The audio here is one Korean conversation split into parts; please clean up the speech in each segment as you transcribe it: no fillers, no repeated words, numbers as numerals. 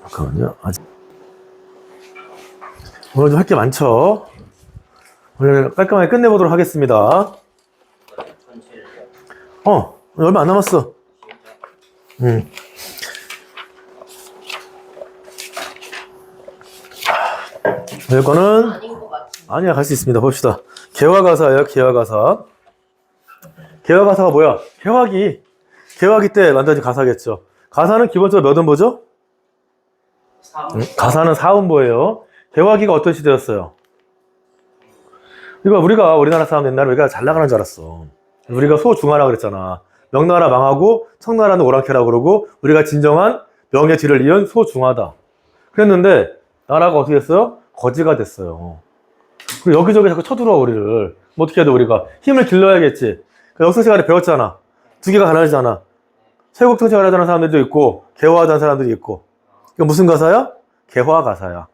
잠깐만요. 오늘 좀 할 게 많죠? 오늘 깔끔하게 끝내보도록 하겠습니다. 얼마 안 남았어. 이거는 아니야, 갈 수 있습니다. 봅시다. 개화가사예요. 개화가사. 개화가사가 뭐야? 개화기 때 만들어진 가사겠죠. 가사는 기본적으로 몇 음보죠? 가사는 4음보예요. 개화기가 어떤 시대였어요? 이거 우리나라 사람 옛날에 우리가 잘 나가는 줄 알았어. 우리가 소중하라 그랬잖아. 명나라 망하고 청나라는 오랑캐라고 그러고 우리가 진정한 명의 뒤를 이은 소중하다. 그랬는데 나라가 어떻게 됐어요? 거지가 됐어요. 그리고 여기저기 자꾸 쳐들어와 우리를. 뭐 어떻게 해야 돼 우리가? 힘을 길러야겠지. 역사 시간에 배웠잖아. 두 개가 갈라지잖아. 세국 정책을 하자는 사람들도 있고 개화하자는 사람들이 있고. 이거 무슨 가사야? 개화가사야.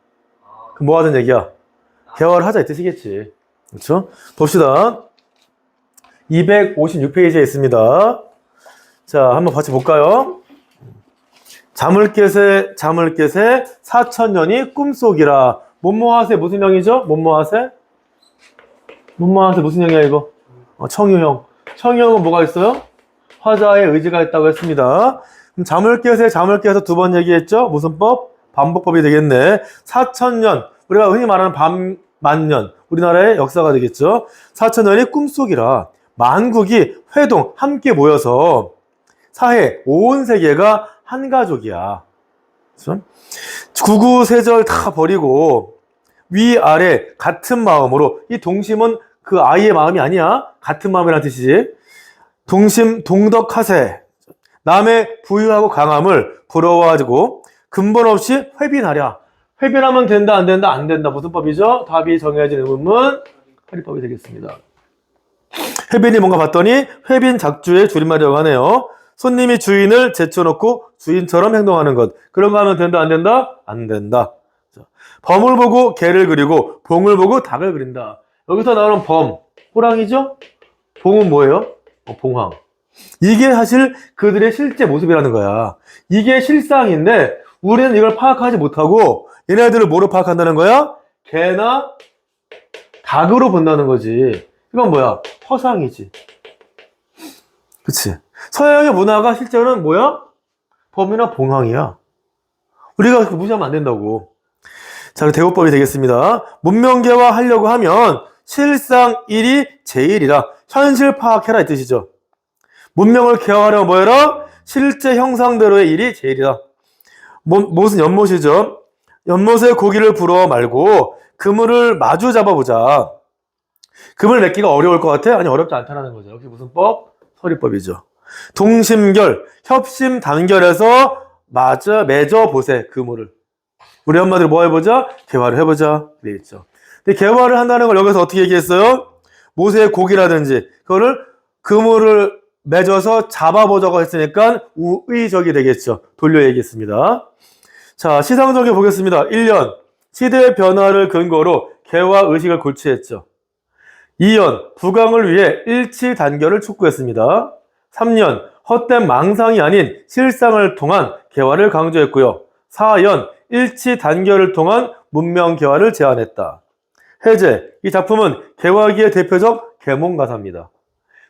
그럼 뭐 하자는 얘기야? 개화를 하자 이 뜻이겠지. 그렇죠? 봅시다. 256페이지에 있습니다. 자, 한번 같이 볼까요? 자물깨세 사천년이 꿈속이라. 몸모하세 무슨 형이죠? 몸모하세 무슨 형이야 이거? 청유형. 청유형은 뭐가 있어요? 화자의 의지가 있다고 했습니다. 그럼 자물깨에서 두 번 얘기했죠? 무슨 법? 반복법이 되겠네. 사천년, 우리가 흔히 말하는 반만년, 우리나라의 역사가 되겠죠? 사천년이 꿈속이라. 만국이 회동 함께 모여서 사해 온 세계가 한 가족이야. 그렇죠? 구구세절 다 버리고 위아래 같은 마음으로, 이 동심은 그 아이의 마음이 아니야. 같은 마음이라는 뜻이지. 동덕하세. 남의 부유하고 강함을 부러워하고 근본 없이 회빈하랴. 회빈하면 된다 안 된다? 안 된다. 무슨 법이죠? 답이 정해진 의문문 회리법이 되겠습니다. 회빈이 뭔가 봤더니 회빈 작주의 줄임말이라고 하네요. 손님이 주인을 제쳐놓고 주인처럼 행동하는 것. 그런 거 하면 된다 안 된다? 안 된다. 범을 보고 개를 그리고 봉을 보고 닭을 그린다. 여기서 나오는 범, 호랑이죠? 봉은 뭐예요? 봉황. 이게 사실 그들의 실제 모습이라는 거야. 이게 실상인데 우리는 이걸 파악하지 못하고 얘네들을 뭐로 파악한다는 거야? 개나 닭으로 본다는 거지. 이건 뭐야? 허상이지. 그치? 서양의 문화가 실제로는 뭐야? 범이나 봉황이야. 우리가 무시하면 안 된다고. 자, 대우법이 되겠습니다. 문명개화 하려고 하면 실상 1이 제일이라. 현실 파악해라 이 뜻이죠. 문명을 개화하려면 뭐해라? 실제 형상대로의 일이 제일이다. 무슨 연못이죠? 연못에 고기를 불어 말고 그물을 마주 잡아보자. 그물 맺기가 어려울 것 같아? 아니, 어렵지 않다는 거죠. 여기 무슨 법? 서리법이죠. 동심결, 협심 단결해서 맺어보세, 그물을. 우리 엄마들 뭐 해보자? 개화를 해보자. 그랬죠. 근데 개화를 한다는 걸 여기서 어떻게 얘기했어요? 모세의 고기라든지 그거를 그물을 맺어서 잡아보자고 했으니까 우의적이 되겠죠. 돌려 얘기했습니다. 자, 시상적에 보겠습니다. 1년, 시대의 변화를 근거로 개화 의식을 고취했죠. 2년, 부강을 위해 일치 단결을 촉구했습니다. 3년, 헛된 망상이 아닌 실상을 통한 개화를 강조했고요. 4년, 일치 단결을 통한 문명 개화를 제안했다. 해제, 이 작품은 개화기의 대표적 계몽가사입니다.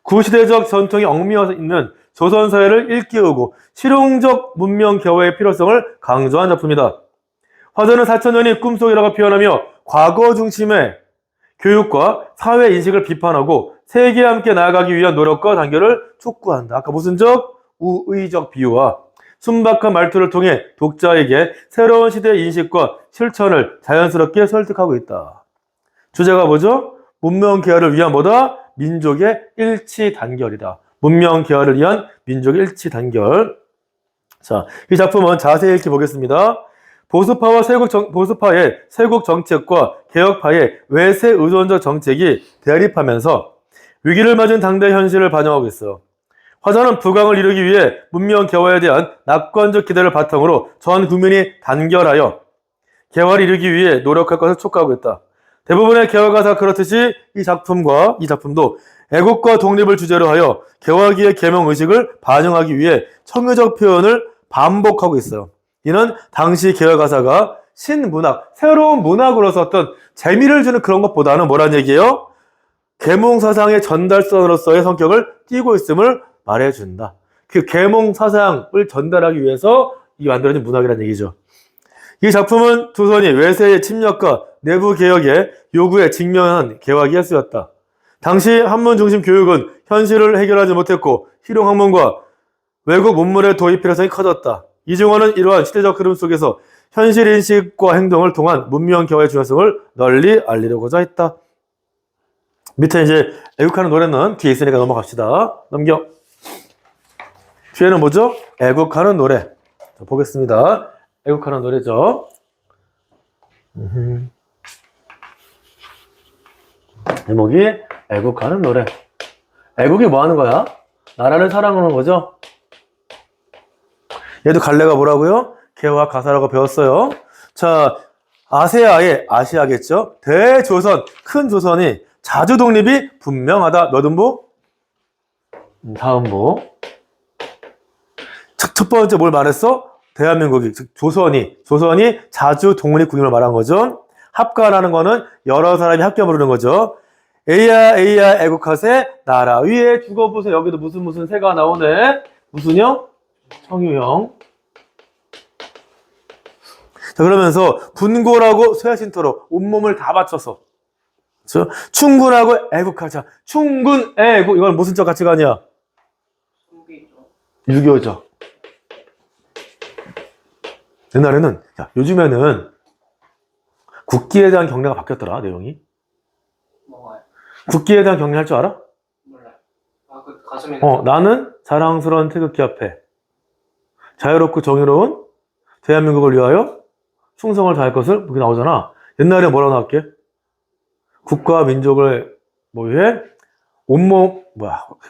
구시대적 전통이 얽매여 있는 조선사회를 일깨우고 실용적 문명 개화의 필요성을 강조한 작품이다. 화자는 4천년이 꿈속이라고 표현하며 과거 중심의 교육과 사회 인식을 비판하고 세계와 함께 나아가기 위한 노력과 단결을 촉구한다. 아까 무슨 적? 우의적 비유와 순박한 말투를 통해 독자에게 새로운 시대의 인식과 실천을 자연스럽게 설득하고 있다. 주제가 뭐죠? 문명 개화를 위한 뭐다? 민족의 일치 단결이다. 문명 개화를 위한 민족의 일치 단결. 자, 이 작품은 자세히 읽어보겠습니다. 보수파의 세국 정책과 개혁파의 외세 의존적 정책이 대립하면서 위기를 맞은 당대 현실을 반영하고 있어. 화자는 부강을 이루기 위해 문명 개화에 대한 낙관적 기대를 바탕으로 전 국민이 단결하여 개화를 이루기 위해 노력할 것을 촉구하고 있다. 대부분의 개화가사가 그렇듯이 이 작품도 애국과 독립을 주제로 하여 개화기의 계명의식을 반영하기 위해 청유적 표현을 반복하고 있어요. 이는 당시 개화 가사가 신문학, 새로운 문학으로서 어떤 재미를 주는 그런 것보다는 뭐란 얘기예요? 계몽사상의 전달선으로서의 성격을 띠고 있음을 말해준다. 그 계몽사상을 전달하기 위해서 이 만들어진 문학이라는 얘기죠. 이 작품은 조선이 외세의 침략과 내부 개혁의 요구에 직면한 개화기에 쓰였다. 당시 한문 중심 교육은 현실을 해결하지 못했고 실용학문과 외국 문물의 도입 필요성이 커졌다. 이중원은 이러한 시대적 흐름 속에서 현실 인식과 행동을 통한 문명 개화의 중요성을 널리 알리려고자 했다. 밑에 이제 애국하는 노래는 뒤에 있으니까 넘어갑시다. 넘겨. 뒤에는 뭐죠? 애국하는 노래. 자, 보겠습니다. 애국하는 노래죠. 제목이 애국하는 노래. 애국이 뭐 하는 거야? 나라를 사랑하는 거죠? 얘도 갈래가 뭐라고요? 개화 가사라고 배웠어요. 자, 아세아의 아시아겠죠? 대조선, 큰 조선이 자주 독립이 분명하다. 몇 음보? 다음보. 첫 번째 뭘 말했어? 대한민국이, 즉 조선이 자주 독립 국임을 말한 거죠. 합가라는 거는 여러 사람이 합겨 부르는 거죠. 에이야 애국하세 나라 위에 죽어보세. 여기도 무슨 새가 나오네. 무슨요? 청유형. 자, 그러면서 분고라고 쇠신토로 온몸을 다 바쳐서 그렇죠? 충군하고 애국하자. 충군 애국. 이건 무슨 적 같이 가냐? 유교죠. 옛날에는, 야, 요즘에는 국기에 대한 경례가 바뀌었더라, 내용이. 뭐가요? 국기에 대한 경례 할 줄 알아? 몰라요. 아, 그 가슴에. 나는 자랑스러운 태극기 앞에 자유롭고 정의로운 대한민국을 위하여 충성을 다할 것을, 그게 나오잖아. 옛날에 뭐라고 나왔게? 국가 민족을 위해 온몸,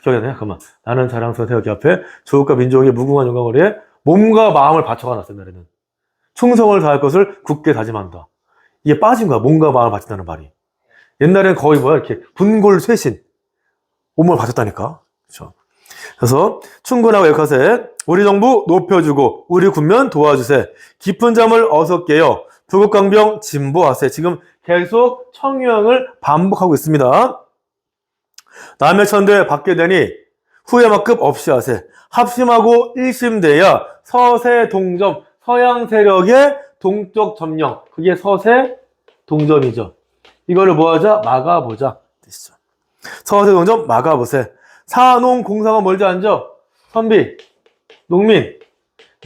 기억이 안 나냐? 잠깐만. 나는 자랑스러운 태극기 앞에 조국과 민족의 무궁한 영광을 위해 몸과 마음을 바쳐가 놨어, 옛날에는. 충성을 다할 것을 굳게 다짐한다. 이게 빠진 거야. 몸과 마음을 바친다는 말이. 옛날에는 거의 이렇게 분골쇄신. 온몸을 바쳤다니까. 그렇죠. 그래서 충군하고 애국하세. 우리 정부 높여주고 우리 군면 도와주세. 깊은 잠을 어서 깨요. 부국강병 진보하세. 지금 계속 청유형을 반복하고 있습니다. 남의 천대 받게 되니 후회막급 없이 하세. 합심하고 일심돼야 서세 동점. 서양 세력의 동쪽 점령. 그게 서세 동점이죠. 이거를 뭐하자? 막아보자. 뜻이죠. 서세 동점 막아보세. 사농 공상은 멀지 않죠? 선비, 농민,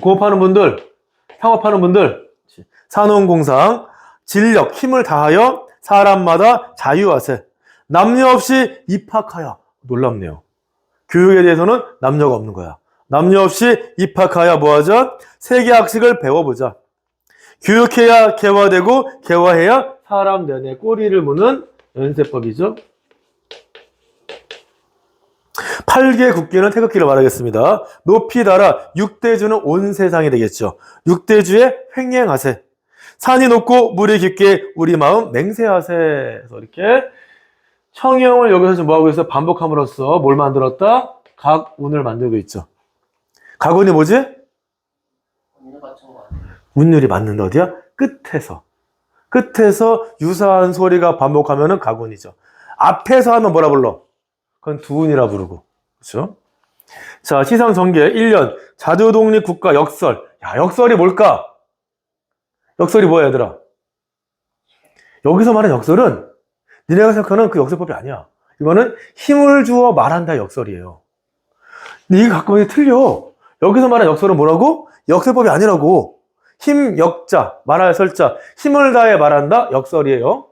공업하는 분들, 상업하는 분들. 사농 공상, 진력, 힘을 다하여 사람마다 자유하세. 남녀 없이 입학하여. 놀랍네요. 교육에 대해서는 남녀가 없는 거야. 남녀 없이 입학하여 뭐하자? 세계학식을 배워보자. 교육해야 개화되고 개화해야 사람 내내 꼬리를 무는 연세법이죠. 8개 국기는 태극기를 말하겠습니다. 높이 달아 6대주는 온 세상이 되겠죠. 6대주에 횡행하세. 산이 높고 물이 깊게 우리 마음 맹세하세. 그래서 이렇게 청형을 여기서 지금 뭐하고 있어? 반복함으로써 뭘 만들었다? 각운을 만들고 있죠. 각운이 뭐지? 운율이 맞는다. 어디야? 끝에서 유사한 소리가 반복하면은 각운이죠. 앞에서 하면 뭐라 불러? 그건 두운이라 부르고. 그렇죠? 자, 시상전개 1년 자주독립 국가 역설. 야, 역설이 뭘까? 역설이 뭐야, 얘들아? 여기서 말하는 역설은 니네가 생각하는 그 역설법이 아니야. 이거는 힘을 주어 말한다 역설이에요. 근데 이거 갖고 있는 게 틀려. 여기서 말하는 역설은 뭐라고? 역설법이 아니라고. 힘, 역자, 말할 설자, 힘을 다해 말한다 역설이에요.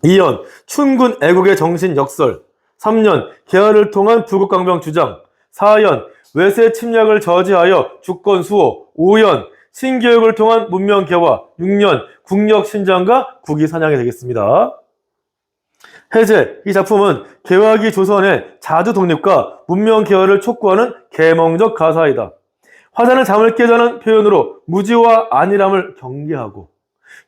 2년 춘군 애국의 정신 역설. 3년 개화를 통한 부국강병 주장. 4년 외세 침략을 저지하여 주권 수호. 5년 신교육을 통한 문명 개화. 6년 국력 신장과 국위 사냥이 되겠습니다. 해제. 이 작품은 개화기 조선의 자주 독립과 문명 개화를 촉구하는 계몽적 가사이다. 화자는 잠을 깨자는 표현으로 무지와 안일함을 경계하고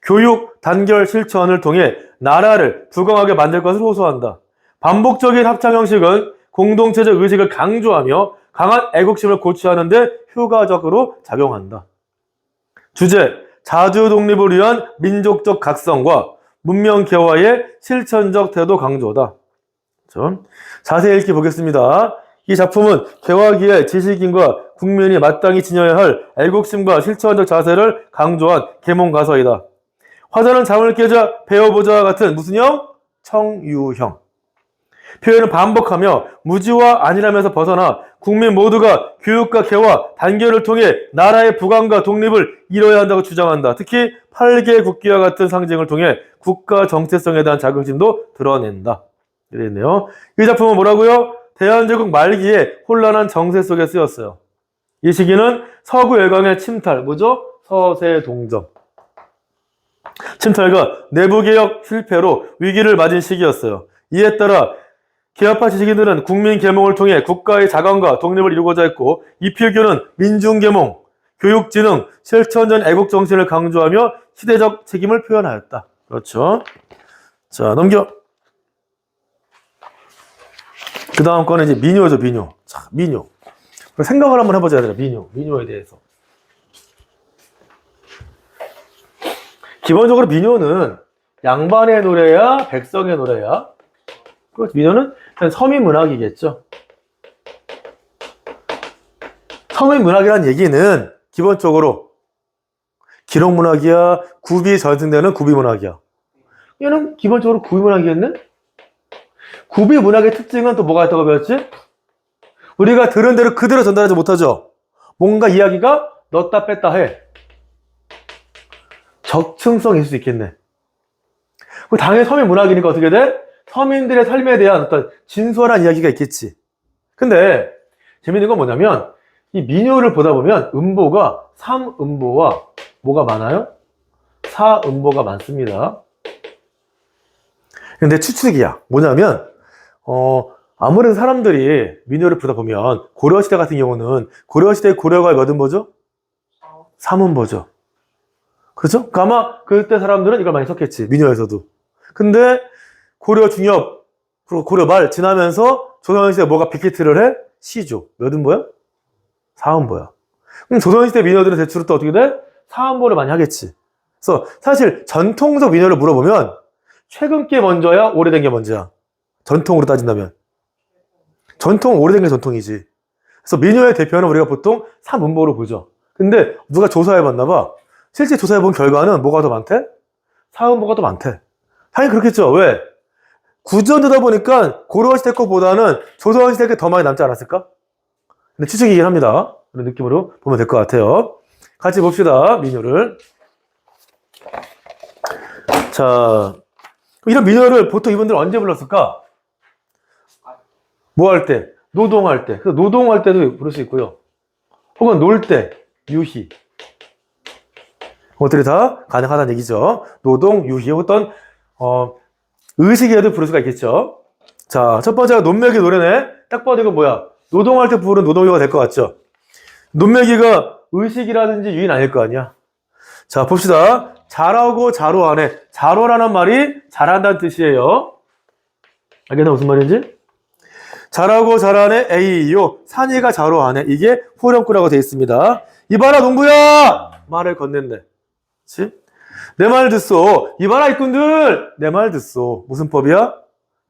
교육, 단결, 실천을 통해 나라를 부강하게 만들 것을 호소한다. 반복적인 합창 형식은 공동체적 의식을 강조하며 강한 애국심을 고취하는데 효과적으로 작용한다. 주제, 자주 독립을 위한 민족적 각성과 문명 개화의 실천적 태도 강조다. 자세히 읽기 보겠습니다. 이 작품은 개화기의 지식인과 국민이 마땅히 지녀야 할 애국심과 실천적 자세를 강조한 계몽가서이다. 화자는 잠을 깨자 배워보자 같은 무슨 형? 청유형. 표현을 반복하며 무지와 안일함에서 벗어나 국민 모두가 교육과 개화, 단결을 통해 나라의 부강과 독립을 이뤄야 한다고 주장한다. 특히 8개 국기와 같은 상징을 통해 국가 정체성에 대한 자긍심도 드러낸다. 이래 있네요. 이 작품은 뭐라고요? 대한제국 말기에 혼란한 정세 속에 쓰였어요. 이 시기는 서구 열강의 침탈, 뭐죠? 서세동정. 침탈과 내부개혁 실패로 위기를 맞은 시기였어요. 이에 따라 개화파 지식인들은 국민 계몽을 통해 국가의 자강과 독립을 이루고자 했고, 이필교는 민중계몽, 교육진흥, 실천적 애국정신을 강조하며 시대적 책임을 표현하였다. 그렇죠. 자, 넘겨. 그 다음 거는 이제 민요죠, 민요. 자, 민요. 생각을 한번 해보자, 얘들아. 민요에 대해서. 기본적으로 민요는 양반의 노래야, 백성의 노래야? 민요는 서민 문학이겠죠. 서민 문학이라는 얘기는 기본적으로 기록 문학이야, 구비 전승되는 구비 문학이야. 얘는 기본적으로 구비 문학이겠네? 구비 문학의 특징은 또 뭐가 있다고 배웠지? 우리가 들은 대로 그대로 전달하지 못하죠. 뭔가 이야기가 넣었다 뺐다 해. 적층성이 있을 수 있겠네. 당연히 서민 문학이니까 어떻게 돼? 서민들의 삶에 대한 어떤 진솔한 이야기가 있겠지. 근데 재밌는 건 뭐냐면 이 민요를 보다 보면 음보가 3음보와 뭐가 많아요? 4음보가 많습니다. 근데 추측이야. 뭐냐면 아무래도 사람들이 민요를 부르다 보면 고려시대 같은 경우는 고려시대 고려가 몇 음보죠? 3음보죠. 그렇죠? 그러니까 아마 그때 사람들은 이걸 많이 썼겠지. 민요에서도. 근데 고려 중엽, 그리고 고려 말 지나면서 조선시대 뭐가 빅히트를 해? 시조. 몇 음보야? 4음보야. 그럼 조선시대 민요들은 대체로 또 어떻게 돼? 4음보를 많이 하겠지. 그래서 사실 전통적 민요를 물어보면 최근 게 먼저야? 오래된 게 먼저야? 전통으로 따진다면. 전통, 오래된 게 전통이지. 그래서 민요의 대표는 우리가 보통 3음보로 보죠. 근데 누가 조사해봤나 봐. 실제 조사해본 결과는 뭐가 더 많대? 4음보가 더 많대. 당연히 그렇겠죠. 왜? 구전되다 보니까 고려시대 것보다는 조선시대 게 더 많이 남지 않았을까? 근데 추측이긴 합니다. 그런 느낌으로 보면 될 것 같아요. 같이 봅시다. 민요를. 자, 이런 민요를 보통 이분들 언제 불렀을까? 뭐 할 때? 노동할 때. 그래서 노동할 때도 부를 수 있고요. 혹은 놀 때, 유희. 것들이 다 가능하다는 얘기죠. 노동, 유희, 어떤 의식에도 부를 수가 있겠죠. 자, 첫 번째가 논매기 노래네. 딱 봐도 이거 뭐야? 노동할 때 부르는 노동요가 될 것 같죠. 논매기가 의식이라든지 유인 아닐 거 아니야. 자, 봅시다. 잘하고 자로하네. 자로라는 말이 잘한다는 뜻이에요. 알겠나 무슨 말인지? 잘하고 잘하네 에이요. 산이가 자로하네. 이게 후렴구라고 되어 있습니다. 이봐라 농부야! 말을 건넨대. 그치? 내 말 듣소. 이봐라 일꾼들! 내 말 듣소. 무슨 법이야?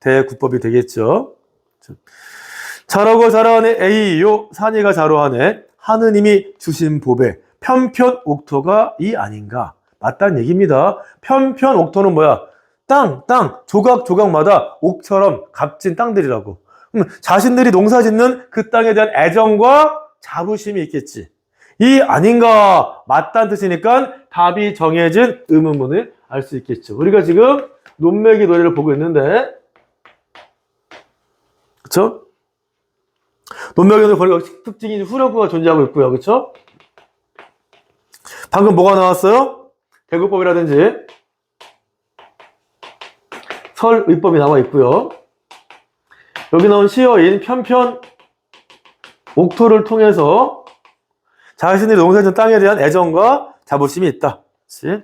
대구법이 되겠죠. 잘하고 잘하네 에이요. 산이가 자로하네. 하느님이 주신 법에 편편옥토가 이 아닌가. 맞다는 얘기입니다. 편편옥토는 뭐야? 땅, 조각조각마다 옥처럼 값진 땅들이라고. 자신들이 농사 짓는 그 땅에 대한 애정과 자부심이 있겠지. 이 아닌가 맞다는 뜻이니까 답이 정해진 의문문을 알 수 있겠죠. 우리가 지금 논매기 노래를 보고 있는데, 그쵸? 논매기 노래 보니까 특징이 후렴구가 존재하고 있고요. 그쵸? 방금 뭐가 나왔어요? 대구법이라든지 설의법이 나와 있고요. 여기 나온 시어인 편편 옥토를 통해서 자신들이 농사짓는 땅에 대한 애정과 자부심이 있다. 그치?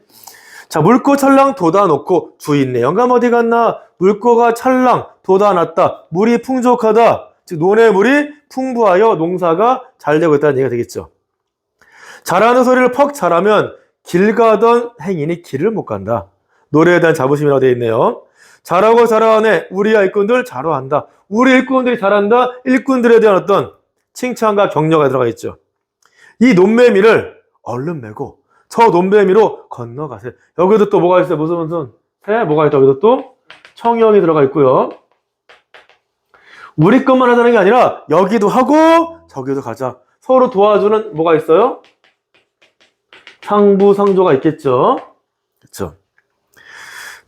자, 묽고 찰랑 돋아놓고 주인네 영감 어디 갔나? 묽고가 찰랑 돋아났다. 물이 풍족하다. 즉 논의 물이 풍부하여 농사가 잘 되고 있다는 얘기가 되겠죠. 잘하는 소리를 퍽 잘하면 길 가던 행인이 길을 못 간다. 노래에 대한 자부심이라고 되어 있네요. 잘하고 잘하네 우리야 일꾼들 잘한다. 우리 일꾼들이 잘한다. 일꾼들에 대한 어떤 칭찬과 격려가 들어가 있죠. 이 논매미를 얼른 메고 저 논매미로 건너가세요. 여기도 또 뭐가 있어요? 무슨 뭐가 있다. 여기도 또 청형이 들어가 있고요. 우리 것만 하자는 게 아니라 여기도 하고 저기도 가자. 서로 도와주는 뭐가 있어요? 상부상조가 있겠죠. 그렇죠.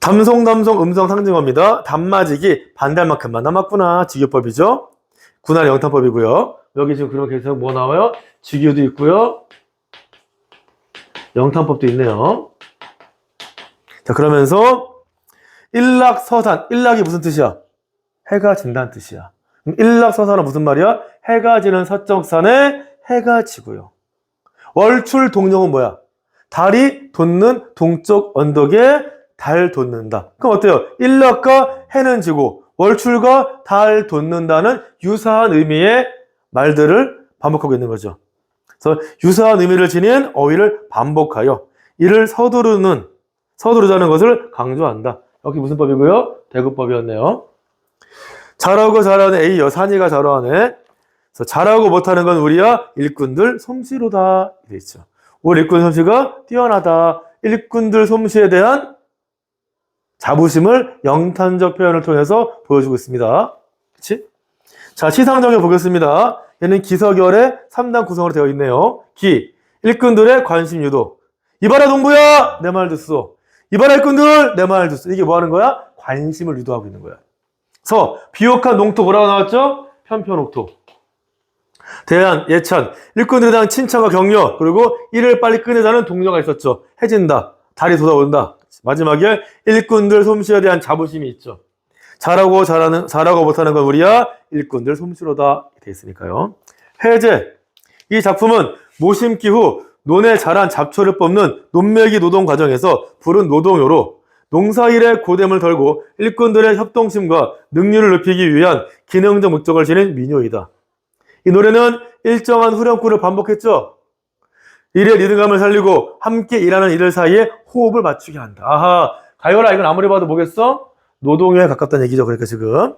담송 음성 상징어입니다. 단맞이기 반달만큼만 남았구나. 직유법이죠. 군할 영탄법이고요. 여기 지금 그런 계속 뭐 나와요? 직유도 있고요. 영탄법도 있네요. 자, 그러면서 일락서산. 일락이 무슨 뜻이야? 해가 진다는 뜻이야. 그럼 일락서산은 무슨 말이야? 해가 지는 서쪽산에 해가 지고요. 월출동령은 뭐야? 달이 돋는 동쪽 언덕에 달 돋는다. 그럼 어때요? 일락과 해는 지고 월출과 달 돋는다는 유사한 의미의 말들을 반복하고 있는 거죠. 그래서 유사한 의미를 지닌 어휘를 반복하여 이를 서두르자는 것을 강조한다. 여기 무슨 법이고요? 대구법이었네요. 잘하고 잘하는 A 여산이가 잘하네. 그래서 잘하고 못하는 건 우리야 일꾼들 솜씨로다. 이렇게 있죠. 우리 일꾼 솜씨가 뛰어나다. 일꾼들 솜씨에 대한 자부심을 영탄적 표현을 통해서 보여주고 있습니다. 그치? 자, 시상정에 보겠습니다. 얘는 기서결의 3단 구성으로 되어 있네요. 기, 일꾼들의 관심 유도. 이봐라 동부야! 내 말 듣소. 이봐라 일꾼들! 내 말 듣소. 이게 뭐 하는 거야? 관심을 유도하고 있는 거야. 서, 비옥한 농토 뭐라고 나왔죠? 편편옥토. 대안, 예찬, 일꾼들에 대한 칭찬과 격려, 그리고 일을 빨리 끝내자는 동료가 있었죠. 해진다. 달이 돋아온다. 마지막에 일꾼들 솜씨에 대한 자부심이 있죠. 잘하고 못하는 건 우리야 일꾼들 솜씨로다 되어 있으니까요. 해제. 이 작품은 모심기 후 논에 자란 잡초를 뽑는 논매기 노동 과정에서 부른 노동요로 농사일의 고됨을 덜고 일꾼들의 협동심과 능률을 높이기 위한 기능적 목적을 지닌 민요이다. 이 노래는 일정한 후렴구를 반복했죠. 일의 리듬감을 살리고 함께 일하는 이들 사이에 호흡을 맞추게 한다. 아하, 가요라 이건 아무리 봐도 뭐겠어? 노동에 가깝다는 얘기죠. 그러니까 지금.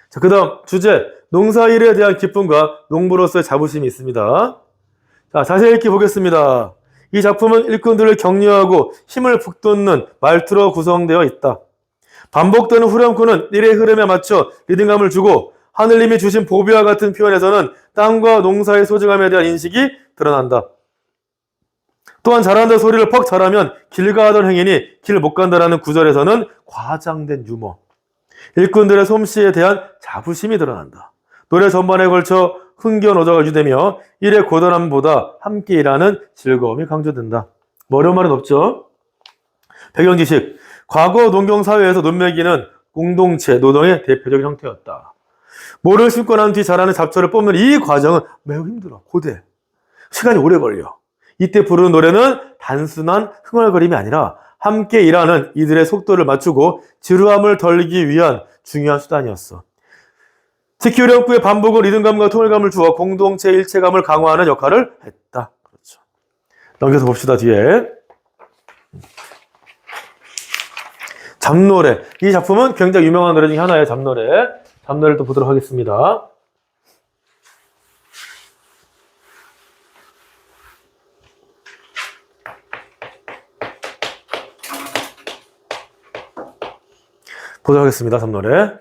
자, 그 다음 주제. 농사일에 대한 기쁨과 농부로서의 자부심이 있습니다. 자, 자세히 읽기 보겠습니다. 이 작품은 일꾼들을 격려하고 힘을 북돋는 말투로 구성되어 있다. 반복되는 후렴구는 일의 흐름에 맞춰 리듬감을 주고 하늘님이 주신 보비와 같은 표현에서는 땅과 농사의 소중함에 대한 인식이 드러난다. 또한 잘한다 소리를 퍽 잘하면 길 가던 행인이 길 못 간다라는 구절에서는 과장된 유머, 일꾼들의 솜씨에 대한 자부심이 드러난다. 노래 전반에 걸쳐 흥겨노저가 유되며 일의 고단함보다 함께 일하는 즐거움이 강조된다. 뭐 어려운 말은 없죠. 배경 지식. 과거 농경사회에서 논매기는 공동체, 노동의 대표적인 형태였다. 모를 심고 난 뒤 자라는 잡초를 뽑는 이 과정은 매우 힘들어. 고대. 시간이 오래 걸려. 이때 부르는 노래는 단순한 흥얼거림이 아니라 함께 일하는 이들의 속도를 맞추고 지루함을 덜기 위한 중요한 수단이었어. 특히 후렴구의 반복은 리듬감과 통일감을 주어 공동체 일체감을 강화하는 역할을 했다. 그렇죠. 넘겨서 봅시다. 뒤에 잡노래. 이 작품은 굉장히 유명한 노래 중에 하나예요. 잡노래. 잡노래를 또 보도록 하겠습니다. 보도록 하겠습니다. 잡노래.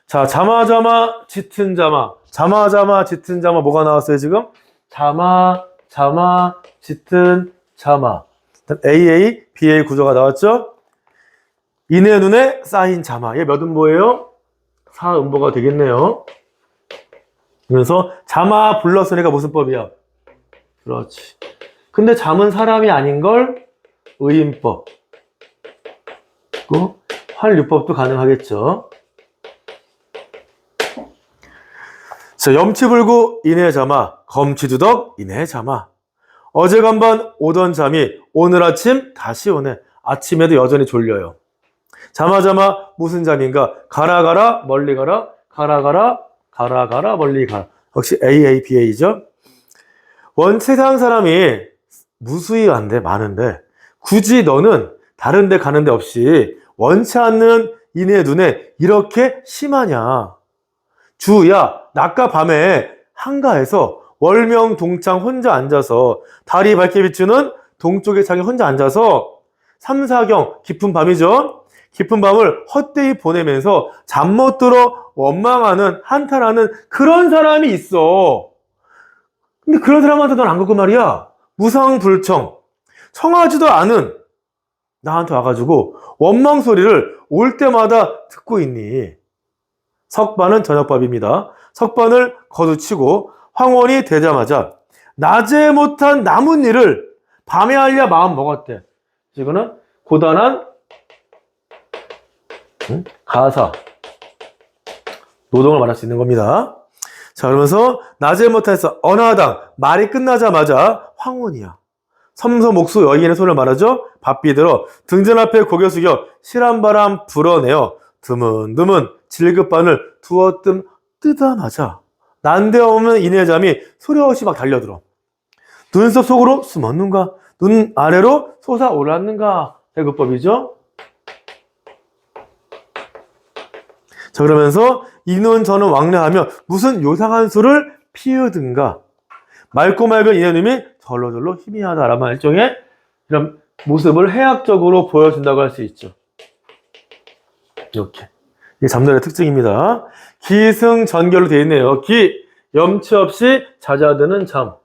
자, 자마자마 짙은 자마. 자마자마 짙은 자마 뭐가 나왔어요 지금? 자마 짙은 자마. AA, BA 구조가 나왔죠? 이내 눈에 쌓인 자마. 얘 몇 음보예요? 4음보가 되겠네요. 그래서 자마 불렀으니까 무슨 법이야? 그렇지. 근데 잠은 사람이 아닌걸? 의인법. 그 활유법도 가능하겠죠. 자, 염치불구 이내 자마, 검치두덕 이내 자마. 어젯밤 오던 잠이 오늘 아침 다시 오네. 아침에도 여전히 졸려요. 자마자마 무슨 잠인가? 가라 멀리 가라, 가라 가라 가라 멀리 가. 역시 AAPA죠. 세상 사람이 무수히 한데 많은데 굳이 너는 다른 데 가는 데 없이 원치 않는 이내 눈에 이렇게 심하냐. 주야 낮과 밤에 한가해서 월명동창 혼자 앉아서 달이 밝게 비추는 동쪽의 창에 혼자 앉아서 삼사경 깊은 밤이죠. 깊은 밤을 헛되이 보내면서 잠 못 들어 원망하는 한탄하는 그런 사람이 있어. 근데 그런 사람한테 넌 안 걷고 말이야. 무상불청 청하지도 않은 나한테 와가지고 원망 소리를 올 때마다 듣고 있니? 석반은 저녁밥입니다. 석반을 거두치고 황혼이 되자마자 낮에 못한 남은 일을 밤에 하려 마음 먹었대. 이거는 고단한 가사 노동을 말할 수 있는 겁니다. 자, 그러면서 낮에 못해서 언하당 말이 끝나자마자 황혼이야. 섬서목수 여인의 손을 말하죠. 바삐 들어 등전 앞에 고개 숙여 실한 바람 불어내어 드문드문 질급반을 두어뜸 뜨다마자 난데없는 인해잠이 소리없이 막 달려들어. 눈썹 속으로 숨었는가? 눈 아래로 솟아올랐는가? 해구법이죠. 자, 그러면서 이는 저는 왕래하며 무슨 요상한 수를 피우든가 맑고 맑은 이내님이 절로절로 희미하다라는 일종의 이런 모습을 해학적으로 보여준다고 할 수 있죠. 이렇게. 이게 잡노래의 특징입니다. 기승전결로 되어 있네요. 기, 염치 없이 잦아드는 잠.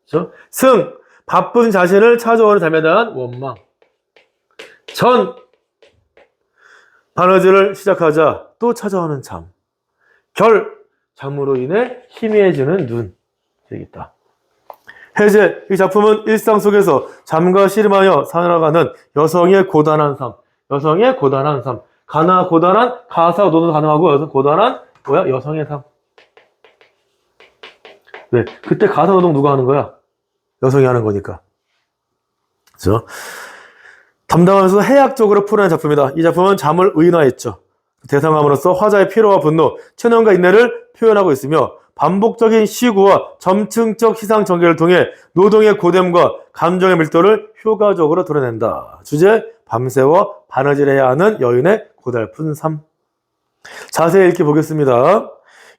그렇죠? 승, 바쁜 자신을 찾아오는 잠에 대한 원망. 전, 바느질을 시작하자 또 찾아오는 잠. 결, 잠으로 인해 희미해지는 눈. 되겠다. 해제, 이 작품은 일상 속에서 잠과 씨름하여 살아가는 여성의 고단한 삶. 여성의 고단한 삶. 고단한 가사 노동도 가능하고 고단한 여성의 삶. 왜? 그때 가사 노동 누가 하는 거야? 여성이 하는 거니까. 그렇죠? 담당하면서 해학적으로 풀어낸 작품이다. 이 작품은 잠을 의인화했죠. 대상함으로써 화자의 피로와 분노, 체념과 인내를 표현하고 있으며 반복적인 시구와 점층적 희상 전개를 통해 노동의 고됨과 감정의 밀도를 효과적으로 드러낸다. 주제, 밤새워 바느질해야 하는 여인의 고달픈 삶. 자세히 읽기 보겠습니다.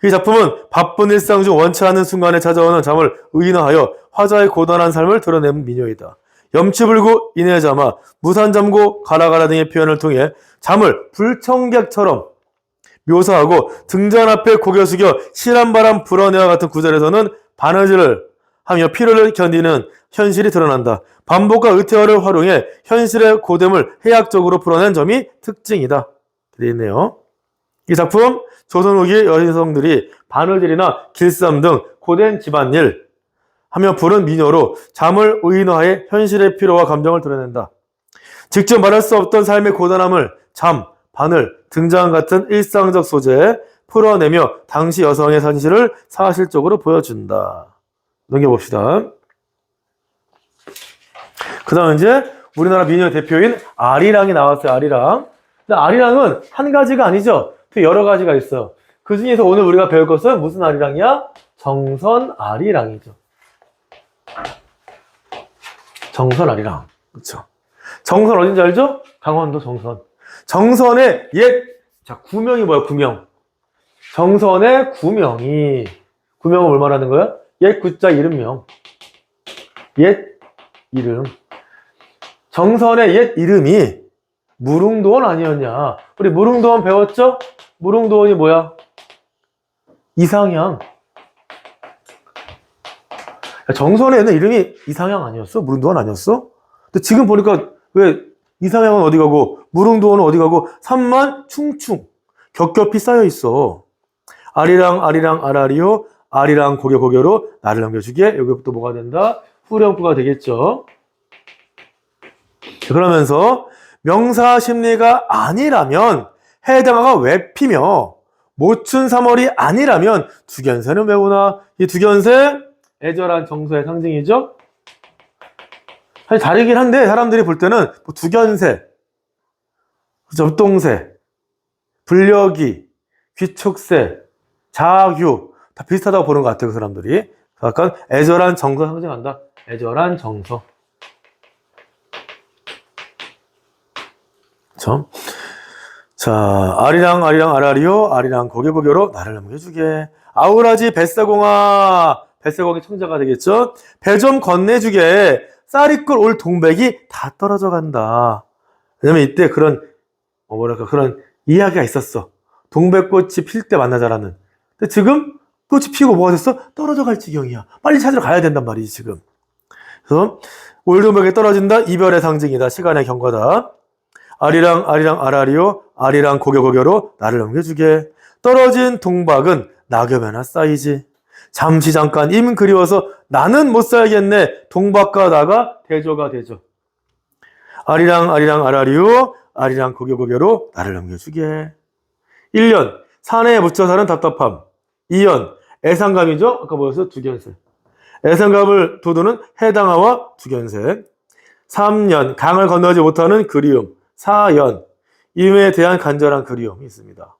이 작품은 바쁜 일상 중 원치 않은 순간에 찾아오는 잠을 의인화하여 화자의 고단한 삶을 드러낸 민요이다. 염치불고 인해잠아 무산잠고 가라가라 등의 표현을 통해 잠을 불청객처럼 묘사하고 등잔 앞에 고개 숙여 실한 바람 불어내와 같은 구절에서는 바느질을 하며 피로를 견디는 현실이 드러난다. 반복과 의태어를 활용해 현실의 고됨을 해학적으로 풀어낸 점이 특징이다. 되어 있네요. 이 작품 조선 후기 여성들이 바느질이나 길쌈 등 고된 집안일 하며 부른 민요로 잠을 의인화해 현실의 피로와 감정을 드러낸다. 직접 말할 수 없던 삶의 고단함을 잠, 바늘, 등장 같은 일상적 소재에 풀어내며 당시 여성의 현실을 사실적으로 보여준다. 넘겨봅시다. 그 다음 이제 우리나라 민요 대표인 아리랑이 나왔어요. 아리랑. 근데 아리랑은 한 가지가 아니죠. 또 여러 가지가 있어요. 그 중에서 오늘 우리가 배울 것은 무슨 아리랑이야? 정선 아리랑이죠. 정선 아리랑. 그렇죠. 정선 어딘지 알죠? 강원도 정선. 정선의 구명이 뭐야, 구명. 정선의 구명은 뭘 말하는 거야? 옛 구자 이름명. 옛 이름. 정선의 옛 이름이 무릉도원 아니었냐? 우리 무릉도원 배웠죠? 무릉도원이 뭐야? 이상향. 정선에는 이름이 이상향 아니었어? 무릉도원 아니었어? 근데 지금 보니까 왜 이상향은 어디 가고 무릉도원은 어디 가고 산만 충충 겹겹이 쌓여 있어. 아리랑 아리랑 아라리요 아리랑 고개 고개로 나를 넘겨주기에 여기부터 뭐가 된다? 후렴구가 되겠죠. 그러면서 명사 심리가 아니라면 해당어가 왜 피며 모춘 3월이 아니라면 두견세는 왜구나. 이 두견세 애절한 정서의 상징이죠. 사실 다르긴 한데 사람들이 볼 때는 뭐 두견세, 접동세, 불려기, 귀축세 자규 다 비슷하다고 보는 것 같아요. 그 사람들이. 약간 애절한 정서 상징한다. 애절한 정서. 그쵸? 자, 아리랑 아리랑 아라리요 아리랑 고개고개로 나를 넘겨주게. 아우라지 뱃사공아. 뱃사공이 청자가 되겠죠? 배 좀 건네주게. 쌀이꿀 올 동백이 다 떨어져 간다. 왜냐면 이때 그런 뭐랄까 그런 이야기가 있었어. 동백꽃이 필 때 만나자라는. 근데 지금 꽃이 피고 뭐가 됐어? 떨어져 갈 지경이야. 빨리 찾으러 가야 된단 말이지 지금. 그래서 올동백에 떨어진다. 이별의 상징이다. 시간의 경과다. 아리랑 아리랑 아라리요 아리랑 고개고개로 나를 넘겨주게. 떨어진 동박은 낙엽 하나 쌓이지. 잠시 잠깐 임 그리워서 나는 못 살겠네. 동박과 나가 대조가 되죠. 아리랑 아리랑 아라리요 아리랑 고개고개로 나를 넘겨주게. 1년 산에 묻혀 사는 답답함. 2년 애상감이죠. 아까 뭐였어? 두견색. 애상감을 돋우는 해당어와 두견색. 3년 강을 건너지 못하는 그리움. 4연 임에 대한 간절한 그리움이 있습니다.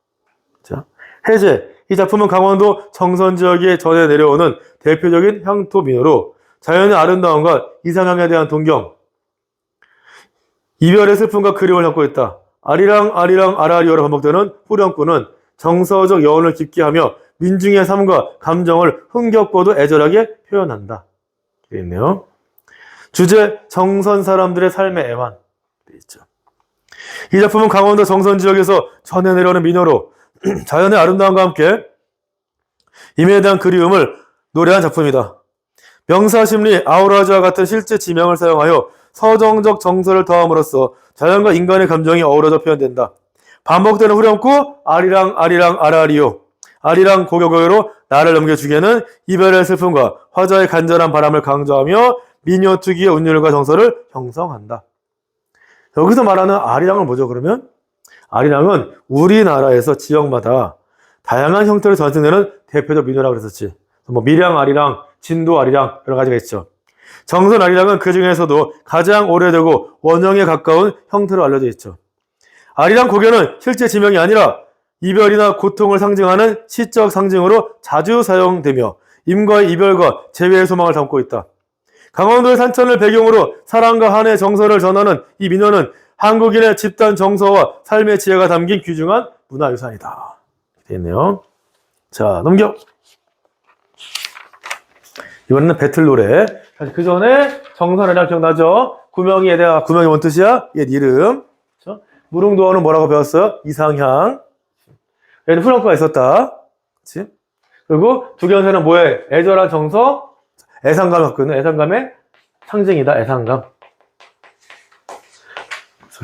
자, 해제. 이 작품은 강원도 정선 지역에 전해 내려오는 대표적인 향토 민요로 자연의 아름다움과 이상향에 대한 동경, 이별의 슬픔과 그리움을 담고 있다. 아리랑 아리랑 아라리오로 반복되는 후렴구는 정서적 여운을 깊게 하며 민중의 삶과 감정을 흥겹고도 애절하게 표현한다. 되어 있네요. 주제 정선 사람들의 삶의 애환 되어 있죠. 이 작품은 강원도 정선 지역에서 전해 내려오는 민요로 자연의 아름다움과 함께 임에 대한 그리움을 노래한 작품이다. 명사심리, 아우라지와 같은 실제 지명을 사용하여 서정적 정서를 더함으로써 자연과 인간의 감정이 어우러져 표현된다. 반복되는 후렴구 아리랑 아리랑 아라리요 아리랑 고개고개로 나를 넘겨주게는 이별의 슬픔과 화자의 간절한 바람을 강조하며 민요 특유의 운율과 정서를 형성한다. 여기서 말하는 아리랑은 뭐죠 그러면? 아리랑은 우리나라에서 지역마다 다양한 형태로 전승되는 대표적 민요라고 그랬었지. 뭐 밀양 아리랑, 진도 아리랑 여러 가지가 있죠. 정선 아리랑은 그 중에서도 가장 오래되고 원형에 가까운 형태로 알려져 있죠. 아리랑 고개는 실제 지명이 아니라 이별이나 고통을 상징하는 시적 상징으로 자주 사용되며 임과의 이별과 재회의 소망을 담고 있다. 강원도의 산천을 배경으로 사랑과 한의 정서를 전하는 이 민요는 한국인의 집단 정서와 삶의 지혜가 담긴 귀중한 문화유산이다. 되어 있네요. 자, 넘겨. 이번에는 배틀 노래. 사실 그 전에 정선아리랑 기억나죠? 구명이에 대한, 구명이 뭔 뜻이야? 옛 이름. 그렇죠? 무릉도어는 뭐라고 배웠어요? 이상향. 얘는 후렴구가 있었다. 그치? 그리고 두견새는 뭐에? 애절한 정서, 애상감을 갖고 있는 애상감의 상징이다. 애상감.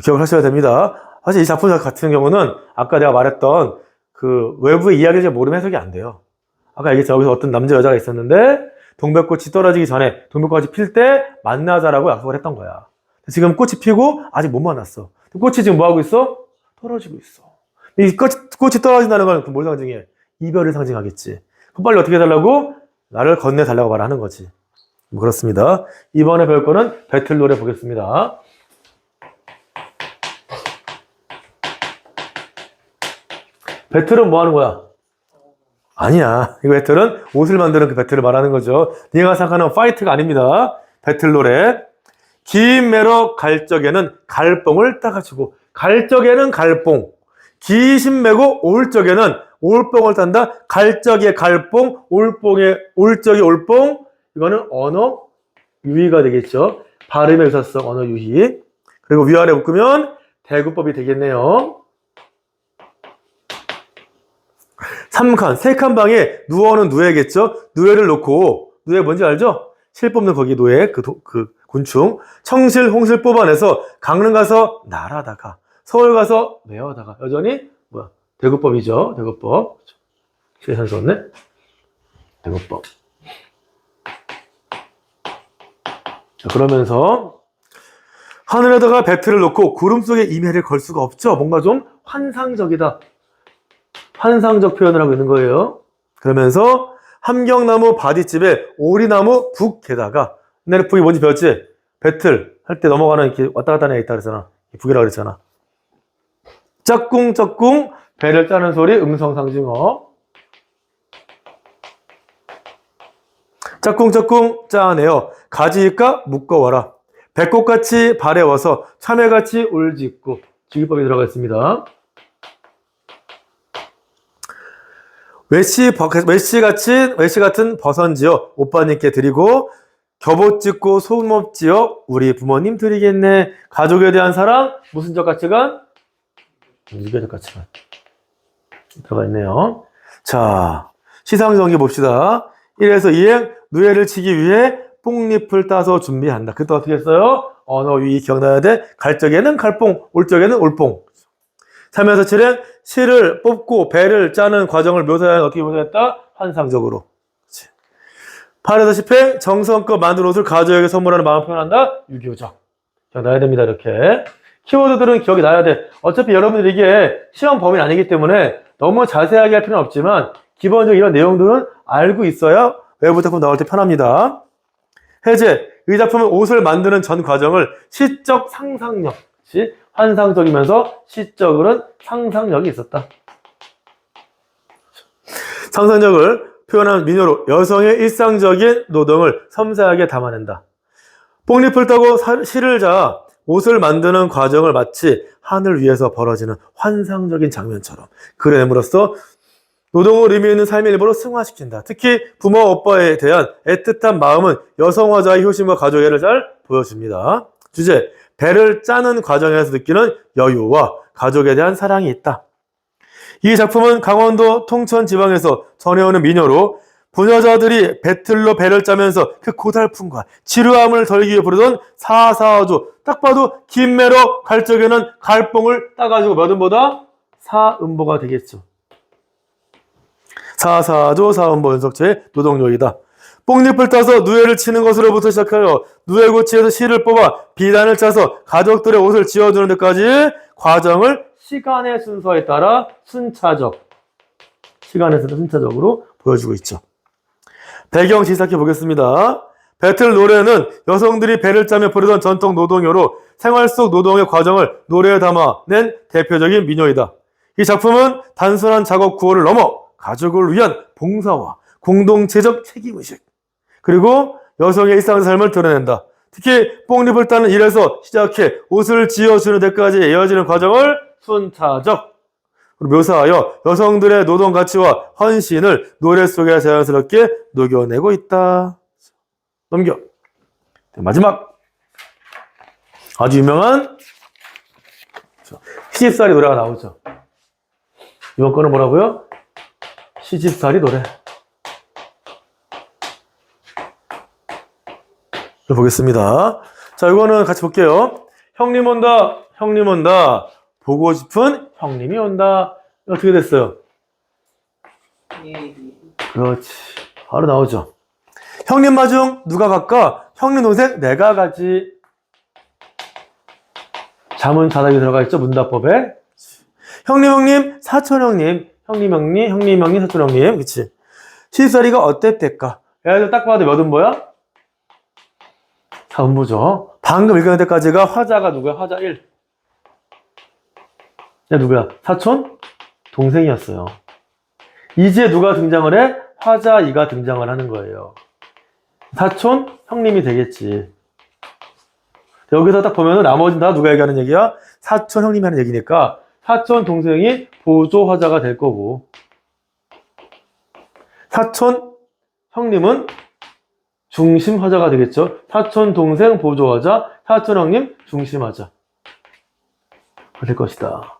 기억을 하셔야 됩니다. 사실 이 작품 같은 경우는 아까 내가 말했던 그 외부의 이야기를 잘 모르면 해석이 안 돼요. 아까 얘기했죠. 여기서 어떤 남자 여자가 있었는데 동백꽃이 떨어지기 전에 동백꽃이 필 때 만나자라고 약속을 했던 거야. 지금 꽃이 피고 아직 못 만났어. 꽃이 지금 뭐 하고 있어? 떨어지고 있어. 이 꽃이 떨어진다는 건 뭘 상징해? 이별을 상징하겠지. 그럼 빨리 어떻게 해달라고? 나를 건네달라고 말하는 거지. 뭐 그렇습니다. 이번에 배울 거는 배틀 노래 보겠습니다. 배틀은 뭐 하는 거야? 아니야. 이거 배틀은 옷을 만드는 그 배틀을 말하는 거죠. 네가 생각하는 파이트가 아닙니다. 배틀 노래. 긴 매로 갈 적에는 갈뽕을 따가지고 갈 적에는 갈뽕. 기신 매고 올 적에는 올뽕을 딴다. 갈 적에 갈뽕, 올뽕에 올 적에 올뽕. 이거는 언어 유희가 되겠죠. 발음의 유사성 언어 유희. 그리고 위아래 묶으면 대구법이 되겠네요. 3칸, 3칸 방에 누워는 누에겠죠? 누에를 놓고, 누에 뭔지 알죠? 실 뽑는 거기 누에, 그 곤충. 청실, 홍실 뽑아내서 강릉 가서 날아다가, 서울 가서 메어다가, 여전히, 뭐야, 대구법이죠? 대구법. 시간 썼네? 대구법. 자, 그러면서, 하늘에다가 배틀을 놓고 구름 속에 임해를 걸 수가 없죠? 뭔가 좀 환상적이다. 환상적 표현을 하고 있는 거예요. 그러면서 함경나무 바디집에 오리나무 북에다가 옛날에 북이 뭔지 배웠지? 배틀 할 때 넘어가는 이렇게 왔다 갔다 하는 애 있다 그랬잖아. 북이라고 그랬잖아. 짝꿍 짝꿍 배를 짜는 소리 음성상징어. 짝꿍짝꿍 짜내어 가지일까 묶어와라. 배꼽같이 발에 와서 참외같이 울짓고. 주기법이 들어가 있습니다. 외시 같은 버선지어 오빠님께 드리고 겹옷짓고 소금업지어 우리 부모님 드리겠네. 가족에 대한 사랑 무슨 가치관? 유교적 가치관 들어가 있네요. 자, 시상정기 봅시다. 1에서 2행 누에를 치기 위해 뽕잎을 따서 준비한다. 그때 어떻게 했어요? 언어 유의 기억나야 돼. 갈 적에는 갈뽕, 올 적에는 올뽕. 3에서 7행 실을 뽑고 배를 짜는 과정을 묘사한 어떻게 묘사했다? 환상적으로. 8에서 10행 정성껏 만든 옷을 가족에게 선물하는 마음을 표현한다. 유교적. 기억나야 됩니다. 이렇게. 키워드들은 기억이 나야 돼. 어차피 여러분들이 이게 시험 범위는 아니기 때문에 너무 자세하게 할 필요는 없지만 기본적인 이런 내용들은 알고 있어야 외부 작품 나올 때 편합니다. 해제. 이 작품은 옷을 만드는 전 과정을 시적 상상력, 환상적이면서 시적으로는 상상력이 있었다. 상상력을 표현한 민요로 여성의 일상적인 노동을 섬세하게 담아낸다. 뽕잎을 따고 실을 자 옷을 만드는 과정을 마치 하늘 위에서 벌어지는 환상적인 장면처럼 그려냄으로써 노동을 의미 있는 삶의 일부로 승화시킨다. 특히 부모 오빠에 대한 애틋한 마음은 여성 화자의 효심과 가족애를 잘 보여줍니다. 주제, 배를 짜는 과정에서 느끼는 여유와 가족에 대한 사랑이 있다. 이 작품은 강원도 통천 지방에서 전해오는 민요로 부녀자들이 배틀로 배를 짜면서 그 고달픔과 지루함을 덜기 위해 부르던 사사조. 딱 봐도 김매로 갈 적에는 갈뽕을 따가지고 몇 음보다 사음보가 되겠죠. 사사조 사음보 연속체의 노동요이다. 뽕잎을 따서 누에를 치는 것으로부터 시작하여 누에고치에서 실을 뽑아 비단을 짜서 가족들의 옷을 지어주는 데까지 과정을 시간의 순서에 따라 순차적으로 보여주고 있죠. 배경 시작해 보겠습니다. 배틀 노래는 여성들이 배를 짜며 부르던 전통 노동요로 생활 속 노동의 과정을 노래에 담아낸 대표적인 민요이다. 이 작품은 단순한 작업 구호를 넘어 가족을 위한 봉사와 공동체적 책임의식, 그리고 여성의 일상 삶을 드러낸다. 특히 뽕잎을 따는 일에서 시작해 옷을 지어주는 데까지 이어지는 과정을 순차적 묘사하여 여성들의 노동 가치와 헌신을 노래 속에 자연스럽게 녹여내고 있다. 넘겨. 마지막 아주 유명한 시집살이 노래가 나오죠. 이번 거는 뭐라고요? 시집살이 노래. 보겠습니다. 자, 이거는 같이 볼게요. 형님 온다, 형님 온다. 보고 싶은 형님이 온다. 어떻게 됐어요? 그렇지. 바로 나오죠. 형님 마중 누가 갈까? 형님 동생 내가 가지. 자문 자락이 들어가 있죠. 문답법에. 형님, 사촌 형님, 형님, 사촌 형님. 그치. 시집살이가 어땠을까? 얘들 딱 봐도 몇 음보야? 사음보죠. 방금 읽은 데까지가 화자가 누구야? 화자 1. 얘 누구야? 사촌? 동생이었어요. 이제 누가 등장을 해? 화자 2가 등장을 하는 거예요. 사촌? 형님이 되겠지. 여기서 딱 보면은 나머지는 다 누가 얘기하는 얘기야? 사촌 형님이 하는 얘기니까 사촌 동생이 보조 화자가 될 거고, 사촌 형님은 중심 화자가 되겠죠. 사촌 동생 보조 화자, 사촌 형님 중심 화자 될 것이다.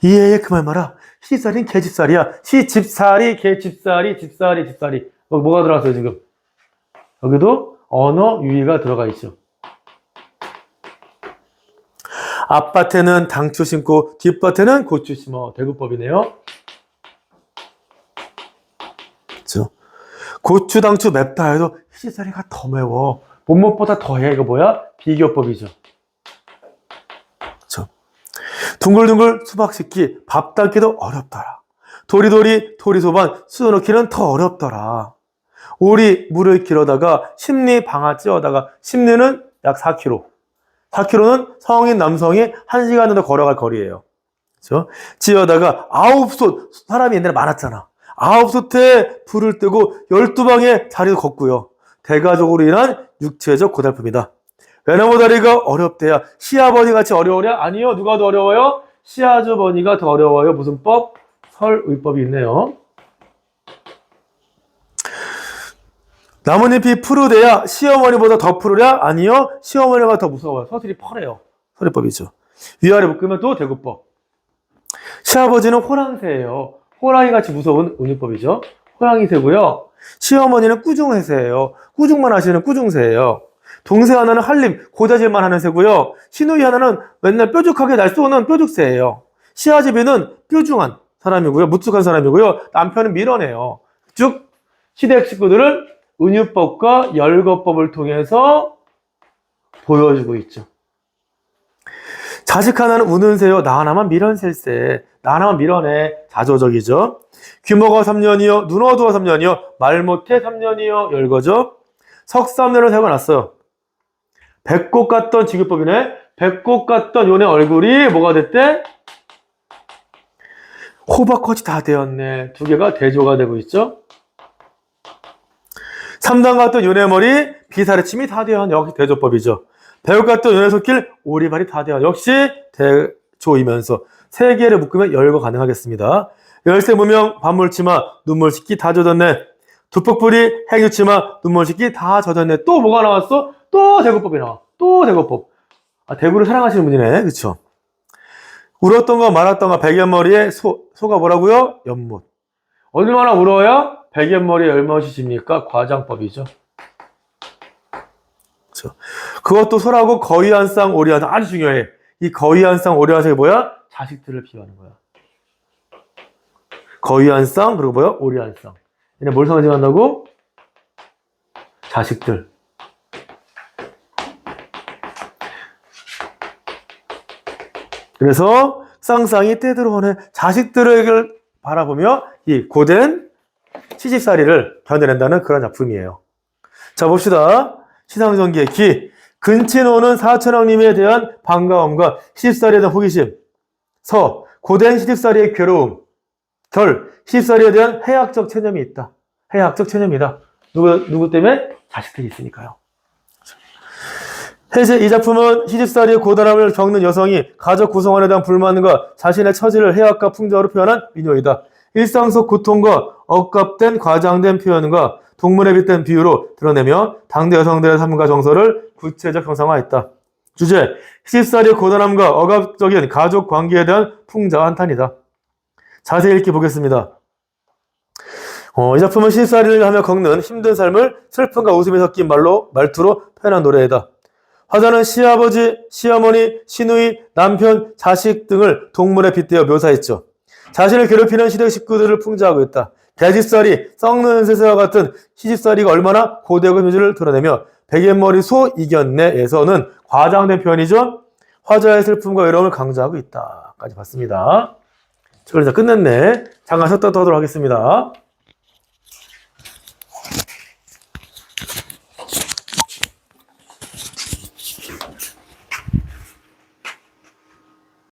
이해해 그 말 마라. 시집살이는 개집살이야. 시집살이, 개집살이, 집살이. 뭐가 들어갔어요 지금? 여기도 언어 유의가 들어가 있죠. 앞밭에는 당추 심고 뒷밭에는 고추 심어. 대구법이네요. 그렇죠. 고추, 당추 맵다 해도 시집살이가 더 매워. 못못보다 더해. 이거 뭐야? 비교법이죠. 그렇죠. 둥글둥글 수박 씻기, 밥 담기도 어렵더라. 도리도리 토리소반 수저 넣기는 더 어렵더라. 오리 물을 길어다가 심리 방아 찧어다가 심리는 약 4km. 4km는 성인 남성이 1시간 정도 걸어갈 거리예요. 그렇죠? 찧어다가 9솥, 사람이 옛날에 많았잖아. 9솥에 불을 뜨고 12방의 자리도 걷고요. 대가족으로 인한 육체적 고달픔이다. 외나무다리가 어렵대야 시아버니 같이 어려우랴? 아니요. 누가 더 어려워요? 시아주버니가 더 어려워요. 무슨 법? 설의법이 있네요. 나뭇잎이 푸르대야 시어머니보다 더 푸르랴? 아니요. 시어머니가 더 무서워요. 서술이 펄해요. 설의법이죠. 위아래 묶으면 또 대구법. 시아버지는 호랑새예요. 호랑이같이 무서운 은유법이죠. 호랑이새고요. 시어머니는 꾸중새예요. 꾸중만 하시는 꾸중새예요. 동생 하나는 한림, 고자질만 하는 새고요. 시누이 하나는 맨날 뾰족하게 날 쏘는 뾰족새예요. 시아집에는 뾰중한 사람이고요. 무뚝한 사람이고요. 남편은 밀어내요. 즉 시댁 식구들을 은유법과 열거법을 통해서 보여주고 있죠. 자식 하나는 우는 새요. 나 하나만 밀어낼세. 나 하나만 밀어내. 자조적이죠. 규모가 3년이요. 눈 어두워 3년이요. 말 못해 3년이요. 열거죠. 석삼년을 세워놨어요. 배꼽 같던 지규법이네. 배꼽 같던 요네 얼굴이 뭐가 됐대? 호박꽃이 다 되었네. 두 개가 대조가 되고 있죠. 3단 같던 요네 머리 비사르침이 다 되었네. 역시 대조법이죠. 배우 같던 요네 손길 오리발이 다 되었네. 역시 대조이면서 세 개를 묶으면 열거 가능하겠습니다. 열쇠 무명 반물치마 눈물 씻기 다 젖었네. 두퍽불이 행유치마 눈물 씻기 다 젖었네. 또 뭐가 나왔어? 또 대구법이 나와. 또 대구법. 아, 대구를 사랑하시는 분이네. 그쵸? 울었던가 말았던가 백연머리에 소가 뭐라고요? 연못. 얼마나 울어야 백연머리에 연못이 집니까? 과장법이죠. 그쵸? 그것도 소라고 거위 한 쌍 오리 한 쌍. 아주 중요해. 이 거위 한 쌍 오리 한 쌍이 뭐야? 자식들을 비유하는 거야. 거위 한 쌍 그리고 뭐야? 오리 한 쌍. 얘네 뭘 상징한다고? 자식들. 그래서 쌍쌍이 떼들어오는 자식들을 바라보며 이 고된 시집살이를 견뎌낸다는 그런 작품이에요. 자, 봅시다. 시상전기의 기. 근친 오는 사천왕님에 대한 반가움과 시집살이에 대한 호기심. 서. 고된 시집살이의 괴로움. 결. 시집살이에 대한 해학적 체념이 있다. 해학적 체념이다. 누구 때문에? 자식들이 있으니까요. 해제 이 작품은 시집살이의 고단함을 겪는 여성이 가족 구성원에 대한 불만과 자신의 처지를 해학과 풍자로 표현한 민요이다. 일상 속 고통과 억압된 과장된 표현과 동물에 빗댄 비유로 드러내며 당대 여성들의 삶과 정서를 구체적 형상화했다. 주제, 시집살이의 고단함과 억압적인 가족 관계에 대한 풍자와 한탄이다. 자세히 읽기 보겠습니다. 이 작품은 시집살이를 하며 겪는 힘든 삶을 슬픔과 웃음이 섞인 말투로 표현한 노래이다. 화자는 시아버지, 시어머니, 시누이, 남편, 자식 등을 동물에 빗대어 묘사했죠. 자신을 괴롭히는 시댁 식구들을 풍자하고 있다. 개집살이, 썩는 새새와 같은 시집살이가 얼마나 고되고 힘줄을 드러내며 백연머리 소 이겼네에서는 과장된 표현이죠. 화자의 슬픔과 외로움을 강조하고 있다. 까지 봤습니다. 자, 그래서 끝냈네. 잠깐 쉬었다 또 하도록 하겠습니다.